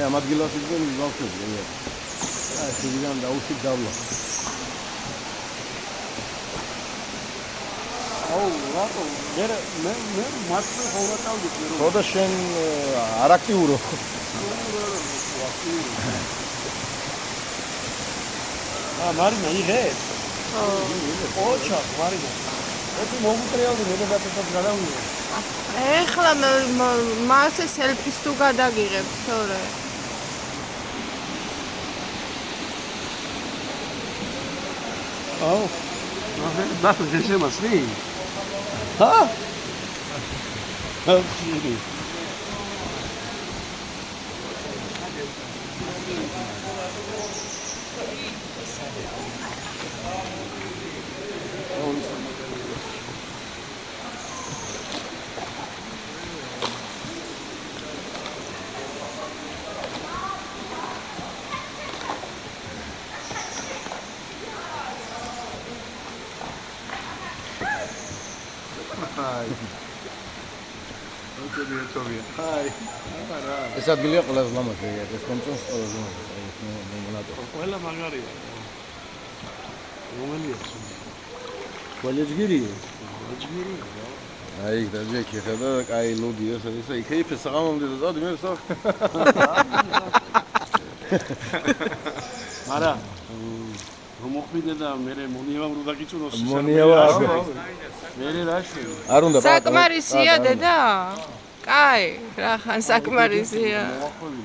ამ ადგილას იდგენ ბავშვები. აი, შეგიდან დაუშვით დავლა. აუ, რატო? მე მართლა ხოლმე წავდით მე რომ. ხო და შენ არ აქტიურო. მარინა იღეთ? ხო. ოჩა, მარინა. ეთი მოგუტრიალდი მე დაწესოთ გადავიდე. ეხლა მასე სელფის თუ გადაგიღებ, თორე. აუ. ნახე, გეშემასრი? ჰა? აუჩი. აი. ოკეი, ეთოვია. აი. ეს ადგილია ყველაზე ლამაზი, ეს კონტროლს ყველაზე ლამაზი. აი, მე მონატო. ყველა მაგარია. რომელია? კოლეჯგირია. ჯგირია. აი, დაჯექი ხედა, კაი ლოდია, ესა იქეიფე საღამომდე და წავდი მე სა. მარა რომ მოხვიდე და მე მონიავა უნდა გიწუნოს. მონიავა მე რაში? არ უნდა საკმარისია დედა? კაი, რა ხან საკმარისია. მოახვევი.